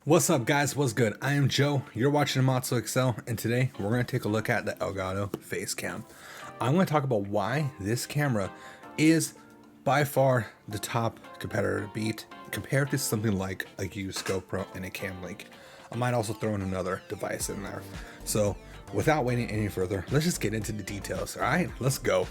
What's up guys, what's good? I am Joe, you're watching Amatsu Excel, and today we're going to take a look at the Elgato Facecam. I'm going to talk about why this camera is by far the top competitor to beat compared to something like a used GoPro and a Cam Link. I might also throw in another device in there. So without waiting any further, let's just get into the details. All right, let's go.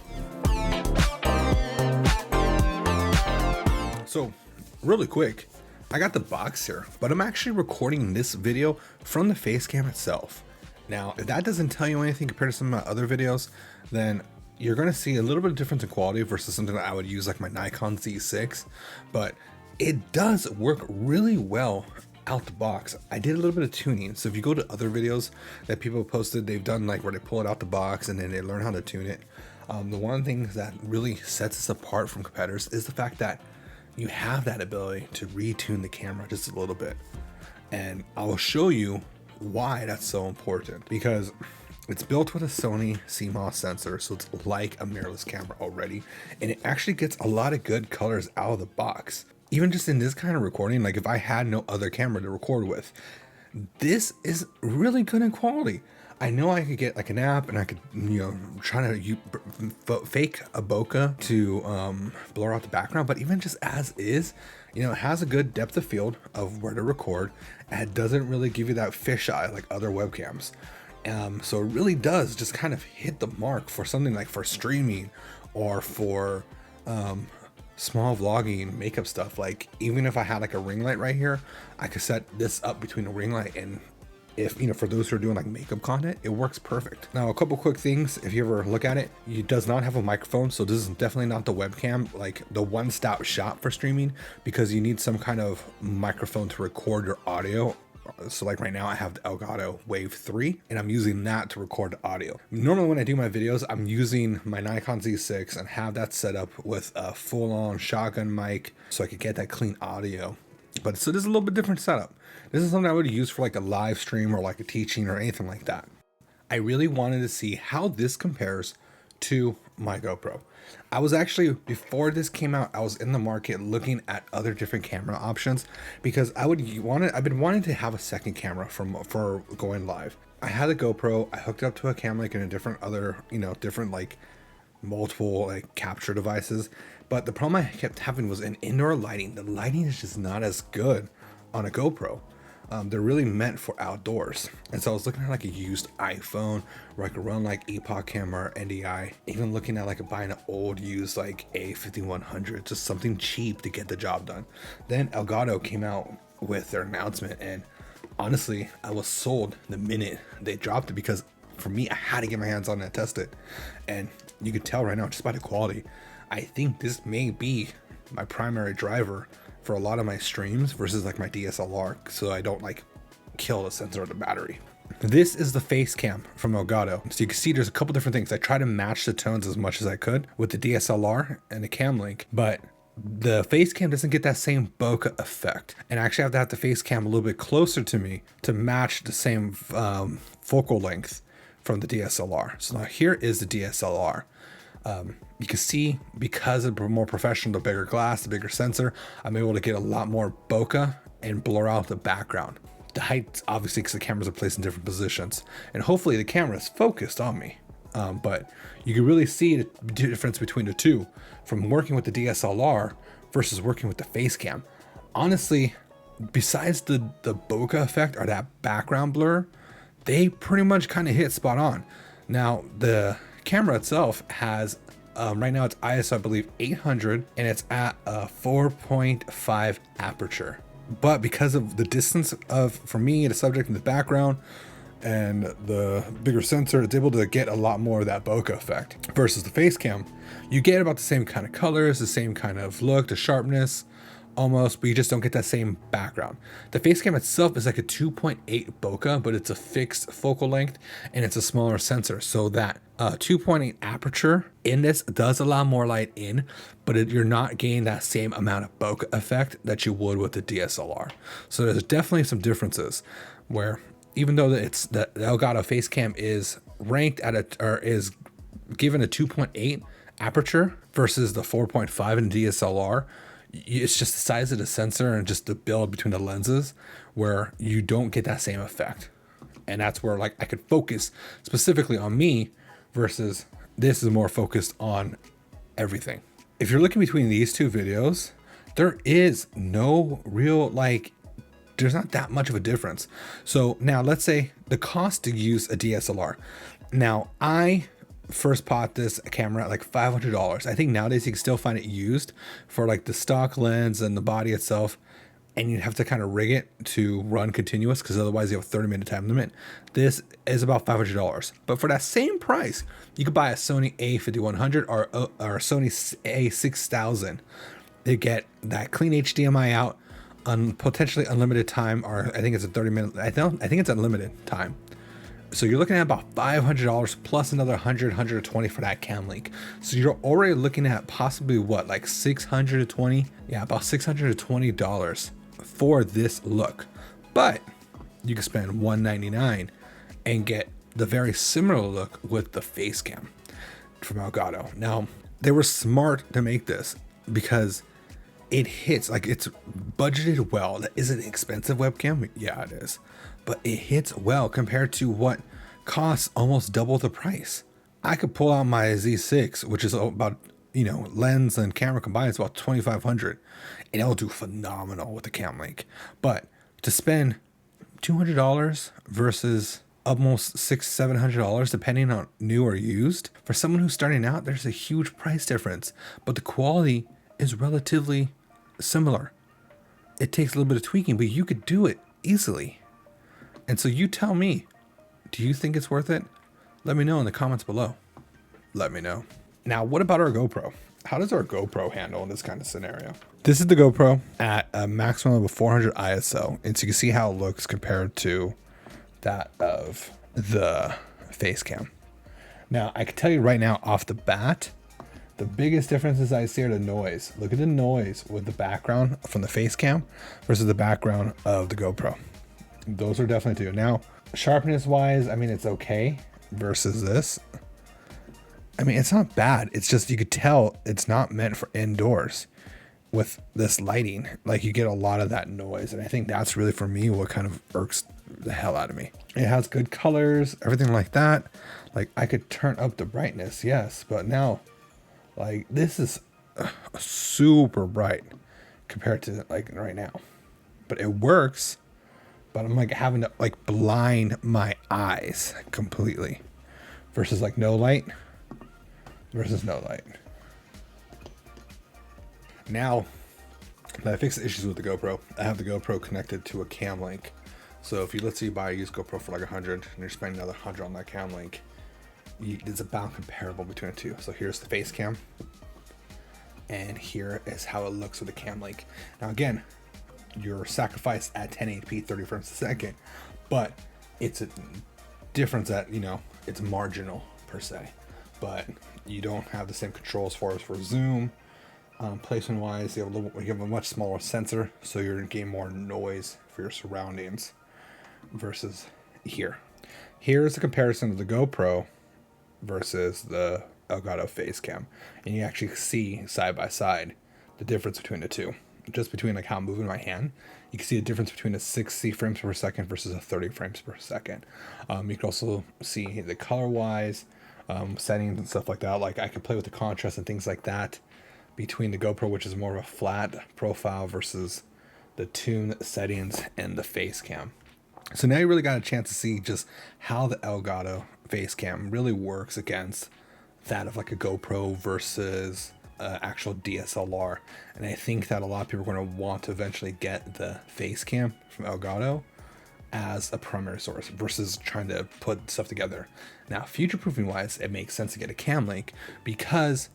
So really quick, I got the box here, but I'm actually recording this video from the Facecam itself. Now, if that doesn't tell you anything compared to some of my other videos, then you're going to see a little bit of difference in quality versus something that I would use like my Nikon Z6, but it does work really well out the box. I did a little bit of tuning. So if you go to other videos that people posted, they've done like where they pull it out the box and then they learn how to tune it. The one thing that really sets us apart from competitors is the fact that you have that ability to retune the camera just a little bit. And I will show you why that's so important, because it's built with a Sony CMOS sensor. So it's like a mirrorless camera already. And it actually gets a lot of good colors out of the box. Even just in this kind of recording, like if I had no other camera to record with, this is really good in quality. I know I could get like an app and I could, try to fake a bokeh to blur out the background, but even just as is, it has a good depth of field of where to record, and it doesn't really give you that fisheye like other webcams. So it really does just kind of hit the mark for something like for streaming or for small vlogging makeup stuff. Like even if I had like a ring light right here, I could set this up between a ring light, and if for those who are doing like makeup content, it works perfect. Now a couple quick things, if you ever look at it, it does not have a microphone, so this is definitely not the webcam, like the one-stop shop for streaming, because you need some kind of microphone to record your audio. So like right now I have the Elgato Wave 3 and I'm using that to record the audio. Normally when I do my videos, I'm using my Nikon Z6 and have that set up with a full-on shotgun mic so I could get that clean audio. But so this is a little bit different setup. This is something I would use for like a live stream or like a teaching or anything like that. I really wanted to see how this compares to my GoPro. I was actually, before this came out, I was in the market looking at other different camera options because I've been wanting to have a second camera for going live. I had a GoPro, I hooked it up to a cam link and a different like multiple like capture devices, but the problem I kept having was in indoor lighting. The lighting is just not as good on a GoPro. They're really meant for outdoors, and so I was looking at like a used iPhone where I could run like Epoch camera, NDI, even looking at like buying an old used like A5100, just something cheap to get the job done. Then Elgato came out with their announcement, and honestly I was sold the minute they dropped it, because for me I had to get my hands on it and test it, and you could tell right now just by the quality. I think this may be my primary driver for a lot of my streams versus like my DSLR, so I don't like kill the sensor or the battery. This is the Facecam from Elgato. So you can see there's a couple different things. I try to match the tones as much as I could with the DSLR and the Cam Link, but the Facecam doesn't get that same bokeh effect. And I actually have to have the Facecam a little bit closer to me to match the same focal length from the DSLR. So now here is the DSLR. You can see, because of more professional, the bigger glass, the bigger sensor, I'm able to get a lot more bokeh and blur out the background. The height, obviously, because the cameras are placed in different positions, and hopefully the camera is focused on me. But you can really see the difference between the two from working with the DSLR versus working with the Facecam. Honestly, besides the bokeh effect or that background blur, they pretty much kind of hit spot on. Now the camera itself has right now it's ISO, I believe 800, and it's at a 4.5 aperture. But because of the distance for me, the subject in the background and the bigger sensor, it's able to get a lot more of that bokeh effect. Versus the Facecam, you get about the same kind of colors, the same kind of look, the sharpness almost, but you just don't get that same background. The Facecam itself is like a 2.8 bokeh, but it's a fixed focal length and it's a smaller sensor, so that 2.8 aperture in this does allow more light in, but you're not getting that same amount of bokeh effect that you would with the DSLR. So there's definitely some differences where, even though the Elgato Facecam is ranked at is given a 2.8 aperture versus the 4.5 in DSLR, it's just the size of the sensor and just the build between the lenses where you don't get that same effect. And that's where like I could focus specifically on me versus this is more focused on everything. If you're looking between these two videos, there is no real, like, there's not that much of a difference. So now let's say the cost to use a DSLR. Now I first bought this camera at like $500. I think nowadays you can still find it used for like the stock lens and the body itself. And you have to kind of rig it to run continuous because otherwise you have a 30-minute time limit. This is about $500. But for that same price, you could buy a Sony A5100 or a Sony A6000. They get that clean HDMI out on potentially unlimited time, or I think it's a 30-minute. I think it's unlimited time. So you're looking at about $500 plus another 120 for that cam link. So you're already looking at possibly what, like $620? Yeah, about $620 for this look. But you can spend $199 and get the very similar look with the Facecam from Elgato. Now, they were smart to make this because it hits, like, it's budgeted well. That is an expensive webcam. Yeah, it is. But it hits well compared to what costs almost double the price. I could pull out my Z6, which is about, you know, lens and camera combined, it's about $2,500, and it'll do phenomenal with the cam link. But to spend $200 versus almost $600-700 depending on new or used, for someone who's starting out, there's a huge price difference, but the quality is relatively similar. It takes a little bit of tweaking, but you could do it easily. And so you tell me, do you think it's worth it? Let me know in the comments below. Let me know. Now, what about our GoPro? How does our GoPro handle in this kind of scenario? This is the GoPro at a maximum of 400 ISO. And so you can see how it looks compared to that of the Facecam. Now, I can tell you right now off the bat, the biggest differences I see are the noise. Look at the noise with the background from the Facecam versus the background of the GoPro. Those are definitely two. Now, sharpness wise, I mean, it's okay versus this. I mean, it's not bad. It's just, you could tell it's not meant for indoors with this lighting. Like, you get a lot of that noise. And I think that's really, for me, what kind of irks the hell out of me. It has good colors, everything like that. Like, I could turn up the brightness, yes. But now, like, this is super bright compared to, like, right now. But it works. But I'm like having to like blind my eyes completely versus like no light versus no light. Now that I fixed the issues with the GoPro, I have the GoPro connected to a cam link. So if you, let's say you buy a used GoPro for like 100 and you're spending another 100 on that cam link, it's about comparable between the two. So here's the Facecam and here is how it looks with the cam link. Now again, your sacrifice at 1080p 30 frames a second, but it's a difference that, you know, it's marginal per se, but you don't have the same controls for zoom. Placement wise, you have a much smaller sensor, so you're getting more noise for your surroundings versus here. Here's a comparison of the GoPro versus the Elgato Facecam, and you actually see side by side the difference between the two. Just between like how I'm moving my hand, you can see a difference between a 60 frames per second versus a 30 frames per second. You can also see the color wise settings and stuff like that. Like I can play with the contrast and things like that between the GoPro, which is more of a flat profile, versus the tune settings and the Facecam. So now you really got a chance to see just how the Elgato Facecam really works against that of like a GoPro versus actual DSLR. And I think that a lot of people are going to want to eventually get the Facecam from Elgato as a primary source versus trying to put stuff together. Now, future proofing wise, it makes sense to get a cam link because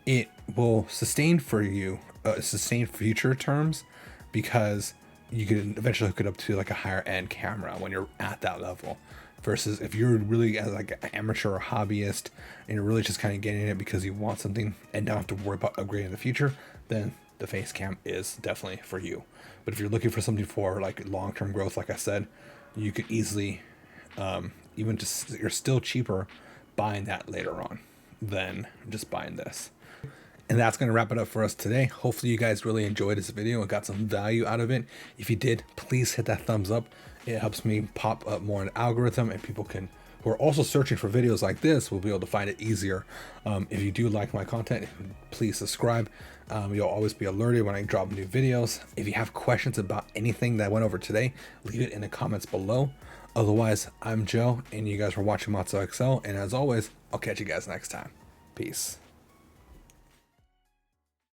it will sustain for you, sustain future terms, because you can eventually hook it up to like a higher end camera when you're at that level. Versus if you're really as like an amateur or hobbyist and you're really just kind of getting it because you want something and don't have to worry about upgrading in the future, then the Facecam is definitely for you. But if you're looking for something for like long-term growth, like I said, you could easily, even just, you're still cheaper buying that later on than just buying this. And that's going to wrap it up for us today. Hopefully you guys really enjoyed this video and got some value out of it. If you did, please hit that thumbs up. It helps me pop up more in the algorithm, and people who are also searching for videos like this will be able to find it easier. If you do like my content, please subscribe. You'll always be alerted when I drop new videos. If you have questions about anything that I went over today, leave it in the comments below. Otherwise, I'm Joe, and you guys were watching Matzo XL, and as always, I'll catch you guys next time. Peace.